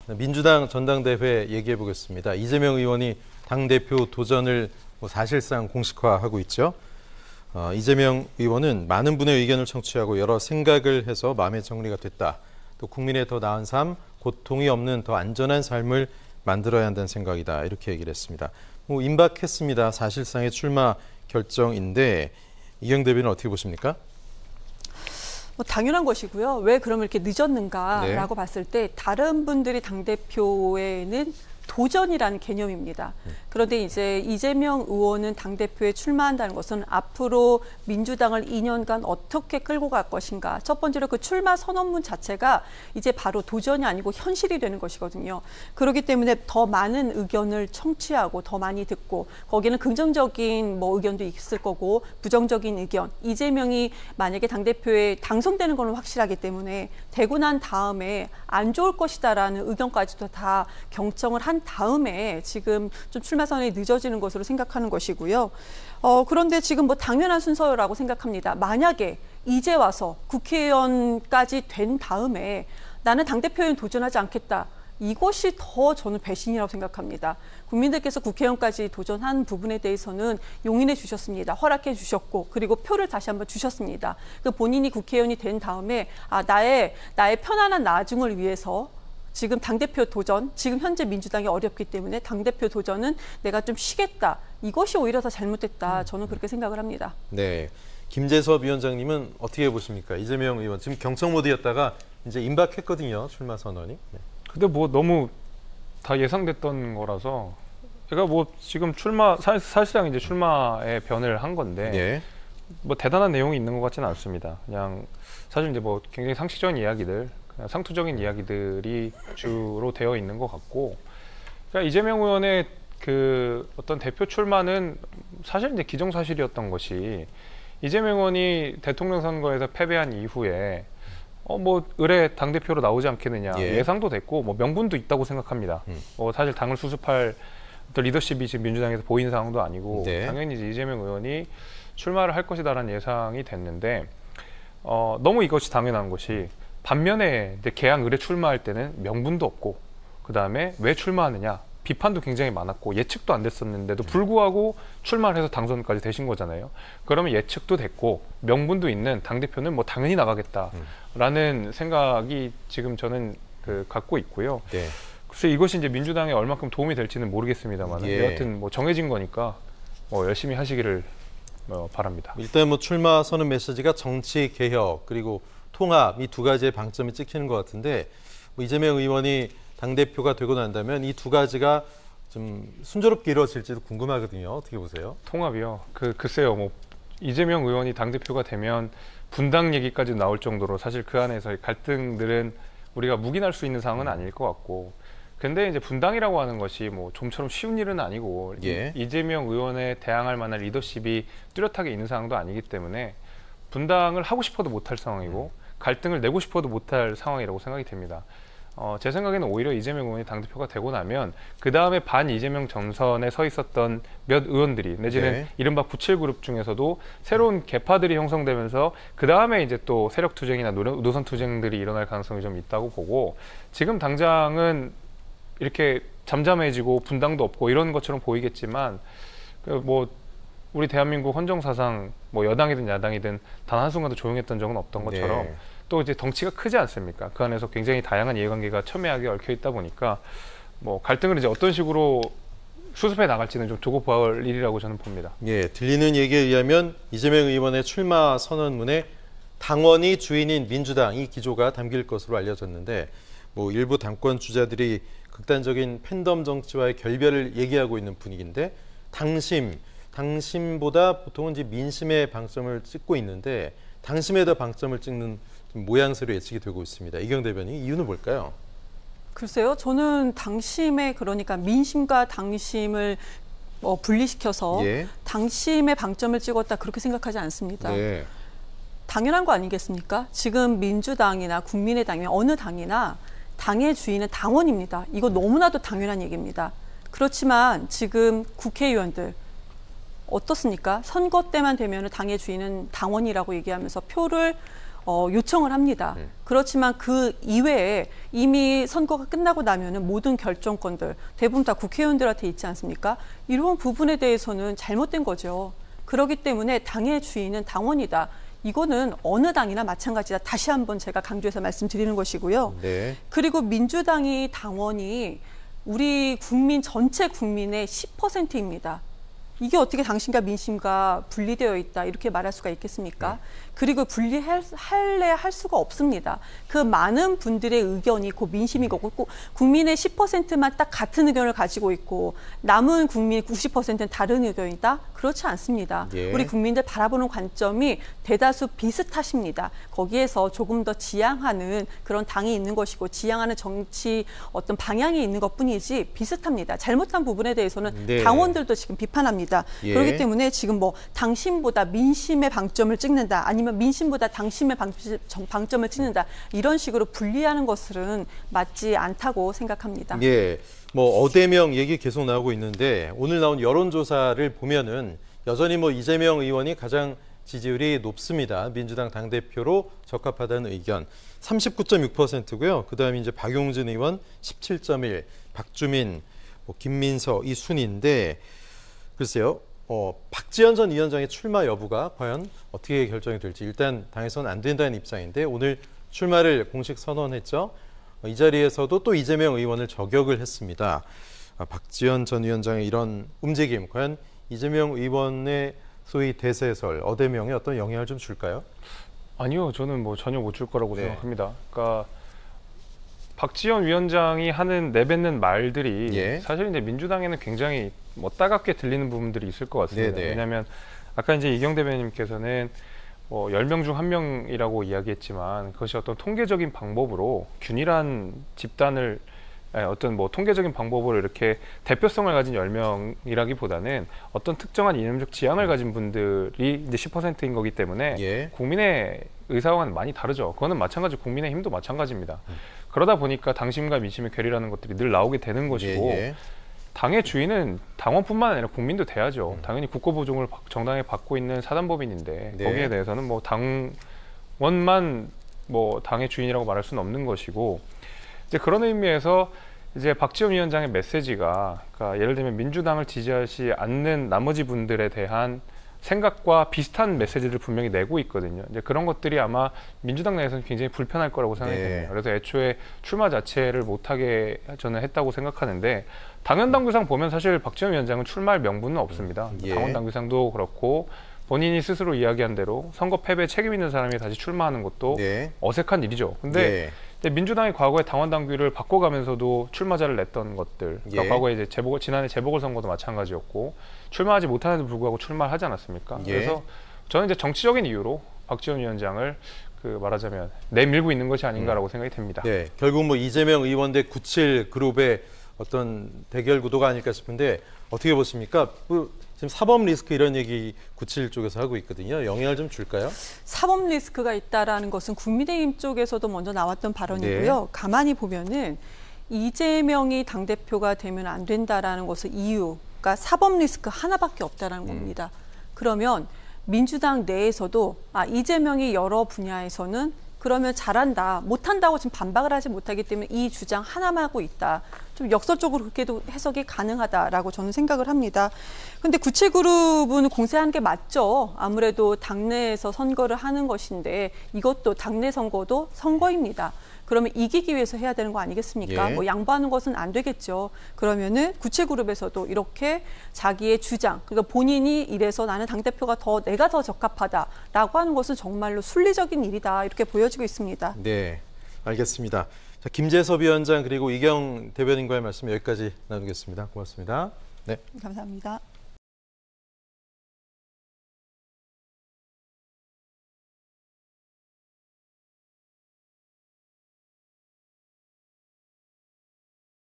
민주당 전당대회 얘기해 보겠습니다. 이재명 의원이 당대표 도전을 사실상 공식화하고 있죠. 이재명 의원은 많은 분의 의견을 청취하고 여러 생각을 해서 마음의 정리가 됐다. 또 국민의 더 나은 삶, 고통이 없는 더 안전한 삶을 만들어야 한다는 생각이다. 이렇게 얘기를 했습니다. 임박했습니다. 사실상의 출마 결정인데 이경 대변인 어떻게 보십니까? 당연한 것이고요. 왜 그러면 이렇게 늦었는가라고 봤을 때 다른 분들이 당대표에는 도전이라는 개념입니다. 그런데 이제 이재명 의원은 당대표에 출마한다는 것은 앞으로 민주당을 2년간 어떻게 끌고 갈 것인가. 첫 번째로 그 출마 선언문 자체가 이제 바로 도전이 아니고 현실이 되는 것이거든요. 그렇기 때문에 더 많은 의견을 청취하고 더 많이 듣고 거기는 긍정적인 의견도 있을 거고 부정적인 의견. 이재명이 만약에 당대표에 당선되는 건 확실하기 때문에 되고 난 다음에 안 좋을 것이다라는 의견까지도 다 경청을 한 다음에 지금 좀 출마 선언이 늦어지는 것으로 생각하는 것이고요. 그런데 지금 당연한 순서라고 생각합니다. 만약에 이제 와서 국회의원까지 된 다음에 나는 당대표에 도전하지 않겠다. 이것이 더 저는 배신이라고 생각합니다. 국민들께서 국회의원까지 도전한 부분에 대해서는 용인해 주셨습니다. 허락해 주셨고 그리고 표를 다시 한번 주셨습니다. 본인이 국회의원이 된 다음에 나의 편안한 나중을 위해서 지금 당대표 도전, 지금 현재 민주당이 어렵기 때문에 당대표 도전은 내가 좀 쉬겠다. 이것이 오히려 더 잘못됐다. 저는 그렇게 생각을 합니다. 네, 김재섭 위원장님은 어떻게 보십니까? 이재명 의원 지금 경청 모드였다가 이제 임박했거든요. 출마 선언이. 네. 근데 너무 다 예상됐던 거라서 제가 지금 사실상 이제 출마의 변을 한 건데 네. 대단한 내용이 있는 것 같지는 않습니다. 그냥 사실 이제 굉장히 상식적인 이야기들, 그냥 상투적인 이야기들이 주로 되어 있는 것 같고, 그러니까 이재명 의원의 그 어떤 대표 출마는 사실 이제 기정사실이었던 것이 이재명 의원이 대통령 선거에서 패배한 이후에 의뢰 당대표로 나오지 않겠느냐 예상도 됐고 명분도 있다고 생각합니다. 사실 당을 수습할 어떤 리더십이 지금 민주당에서 보이는 상황도 아니고 당연히 이제 이재명 의원이 출마를 할 것이다라는 예상이 됐는데 너무 이것이 당연한 것이 반면에 이제 개항 의뢰 출마할 때는 명분도 없고 그 다음에 왜 출마하느냐 비판도 굉장히 많았고 예측도 안 됐었는데도 불구하고 출마를 해서 당선까지 되신 거잖아요. 그러면 예측도 됐고 명분도 있는 당대표는 당연히 나가겠다라는 생각이 지금 저는 갖고 있고요. 네. 글쎄 이것이 이제 민주당에 얼마큼 도움이 될지는 모르겠습니다만 여하튼 정해진 거니까 열심히 하시기를 바랍니다. 일단 출마 선언 메시지가 정치 개혁 그리고 통합 이 두 가지의 방점이 찍히는 것 같은데 이재명 의원이 당대표가 되고 난다면 이 두 가지가 좀 순조롭게 이루어질지도 궁금하거든요. 어떻게 보세요? 통합이요? 글쎄요. 이재명 의원이 당대표가 되면 분당 얘기까지 나올 정도로 사실 그 안에서의 갈등들은 우리가 묵인할 수 있는 상황은 아닐 것 같고 근데 이제 분당이라고 하는 것이 좀처럼 쉬운 일은 아니고 이재명 의원에 대항할 만한 리더십이 뚜렷하게 있는 상황도 아니기 때문에 분당을 하고 싶어도 못할 상황이고 갈등을 내고 싶어도 못할 상황이라고 생각이 됩니다. 제 생각에는 오히려 이재명 의원이 당대표가 되고 나면 그 다음에 반 이재명 전선에 서 있었던 몇 의원들이 내지는 이른바 97그룹 중에서도 새로운 계파들이 형성되면서 그 다음에 이제 또 세력 투쟁이나 노선 투쟁들이 일어날 가능성이 좀 있다고 보고 지금 당장은 이렇게 잠잠해지고 분당도 없고 이런 것처럼 보이겠지만 우리 대한민국 헌정사상 여당이든 야당이든 단 한순간도 조용했던 적은 없던 것처럼 또 이제 덩치가 크지 않습니까? 그 안에서 굉장히 다양한 이해관계가 첨예하게 얽혀 있다 보니까 갈등을 이제 어떤 식으로 수습해 나갈지는 좀 두고 볼 일이라고 저는 봅니다. 예, 들리는 얘기에 의하면 이재명 의원의 출마 선언문에 당원이 주인인 민주당 이 기조가 담길 것으로 알려졌는데 일부 당권 주자들이 극단적인 팬덤 정치와의 결별을 얘기하고 있는 분위기인데 당심보다 보통은 이제 민심의 방점을 찍고 있는데 당심에다 방점을 찍는 모양새로 예측이 되고 있습니다. 이경 대변인 이유는 뭘까요? 글쎄요. 저는 당심에 그러니까 민심과 당심을 분리시켜서 당심의 방점을 찍었다 그렇게 생각하지 않습니다. 당연한 거 아니겠습니까? 지금 민주당이나 국민의당이나 어느 당이나 당의 주인은 당원입니다. 이거 너무나도 당연한 얘기입니다. 그렇지만 지금 국회의원들 어떻습니까? 선거 때만 되면 당의 주인은 당원이라고 얘기하면서 표를 요청을 합니다. 그렇지만 그 이외에 이미 선거가 끝나고 나면은 모든 결정권들 대부분 다 국회의원들한테 있지 않습니까? 이런 부분에 대해서는 잘못된 거죠. 그렇기 때문에 당의 주인은 당원이다. 이거는 어느 당이나 마찬가지다. 다시 한번 제가 강조해서 말씀드리는 것이고요. 네. 그리고 민주당이 당원이 우리 국민 전체 국민의 10%입니다. 이게 어떻게 당신과 민심과 분리되어 있다 이렇게 말할 수가 있겠습니까? 그리고 분리할래 할 수가 없습니다. 그 많은 분들의 의견이 그 민심이고 국민의 10%만 딱 같은 의견을 가지고 있고 남은 국민 90%는 다른 의견이다? 그렇지 않습니다. 예. 우리 국민들 바라보는 관점이 대다수 비슷하십니다. 거기에서 조금 더 지향하는 그런 당이 있는 것이고 지향하는 정치 어떤 방향이 있는 것뿐이지 비슷합니다. 잘못한 부분에 대해서는 네. 당원들도 지금 비판합니다. 예. 그렇기 때문에 지금 뭐 당신보다 민심의 방점을 찍는다 아니면 민심보다 당심의 방점을 찍는다 이런 식으로 분리하는 것은 맞지 않다고 생각합니다. 예, 뭐 어대명 얘기 계속 나오고 있는데 오늘 나온 여론조사를 보면은 여전히 뭐 이재명 의원이 가장 지지율이 높습니다. 민주당 당대표로 적합하다는 의견 39.6%고요. 그다음에 이제 박용진 의원 17.1, 박주민, 뭐 김민서 이 순인데 글쎄요. 박지원 전 위원장의 출마 여부가 과연 어떻게 결정이 될지 일단 당에서는 안 된다는 입장인데 오늘 출마를 공식 선언했죠. 이 자리에서도 또 이재명 의원을 저격을 했습니다. 박지원 전 위원장의 이런 움직임 과연 이재명 의원의 소위 대세설, 어대명에 어떤 영향을 좀 줄까요? 아니요, 저는 뭐 전혀 못 줄 거라고 네. 생각합니다. 그러니까 박지원 위원장이 하는 내뱉는 말들이 예. 사실 이제 민주당에는 굉장히 뭐 따갑게 들리는 부분들이 있을 것 같습니다. 네네. 왜냐하면 아까 이제 이경 대변인님께서는 뭐 10명 중 1명이라고 이야기했지만 그것이 어떤 통계적인 방법으로 균일한 집단을 어떤 뭐 통계적인 방법으로 이렇게 대표성을 가진 10명이라기보다는 어떤 특정한 이념적 지향을 가진 분들이 이제 10%인 거기 때문에 예. 국민의 의사와는 많이 다르죠. 그거는 마찬가지 국민의힘도 마찬가지입니다. 그러다 보니까 당심과 민심의 괴리라는 것들이 늘 나오게 되는 것이고 예. 당의 주인은 당원뿐만 아니라 국민도 돼야죠. 당연히 국고보증을 정당에 받고 있는 사단법인인데 네. 거기에 대해서는 뭐 당원만 뭐 당의 주인이라고 말할 수는 없는 것이고 이제 그런 의미에서 이제 박지원 위원장의 메시지가 그러니까 예를 들면 민주당을 지지하지 않는 나머지 분들에 대한 생각과 비슷한 메시지를 분명히 내고 있거든요. 이제 그런 것들이 아마 민주당 내에서는 굉장히 불편할 거라고 생각이 네. 됩니다. 그래서 애초에 출마 자체를 못하게 저는 했다고 생각하는데 당연당규상 보면 사실 박지원 위원장은 출마할 명분은 없습니다. 예. 당원당규상도 그렇고 본인이 스스로 이야기한 대로 선거 패배에 책임 있는 사람이 다시 출마하는 것도 네. 어색한 일이죠. 근데 민주당이 과거에 당원당규를 바꿔가면서도 출마자를 냈던 것들, 그러니까 예. 과거에 이제 지난해 재보궐선거도 마찬가지였고 출마하지 못하는데도 불구하고 출마를 하지 않았습니까? 예. 그래서 저는 이제 정치적인 이유로 박지원 위원장을 말하자면 내밀고 있는 것이 아닌가라고 생각이 됩니다. 네, 결국 뭐 이재명 의원 대 97 그룹의 어떤 대결 구도가 아닐까 싶은데 어떻게 보십니까? 지금 사법 리스크 이런 얘기 97 쪽에서 하고 있거든요. 영향을 좀 줄까요? 사법 리스크가 있다라는 것은 국민의힘 쪽에서도 먼저 나왔던 발언이고요. 네. 가만히 보면은 이재명이 당대표가 되면 안 된다라는 것의 이유가 사법 리스크 하나밖에 없다라는 겁니다. 그러면 민주당 내에서도 이재명이 여러 분야에서는 그러면 잘한다, 못한다고 지금 반박을 하지 못하기 때문에 이 주장 하나만 하고 있다. 좀 역설적으로 그렇게도 해석이 가능하다라고 저는 생각을 합니다. 근데 97그룹은 공세하는 게 맞죠. 아무래도 당내에서 선거를 하는 것인데 이것도 당내 선거도 선거입니다. 그러면 이기기 위해서 해야 되는 거 아니겠습니까? 예. 뭐 양보하는 것은 안 되겠죠. 그러면은 97그룹에서도 이렇게 자기의 주장, 그러니까 본인이 이래서 나는 당대표가 내가 더 적합하다라고 하는 것은 정말로 순리적인 일이다. 이렇게 보여지고 있습니다. 네, 알겠습니다. 자, 김재섭 위원장 그리고 이경 대변인과의 말씀 여기까지 나누겠습니다. 고맙습니다. 네. 감사합니다.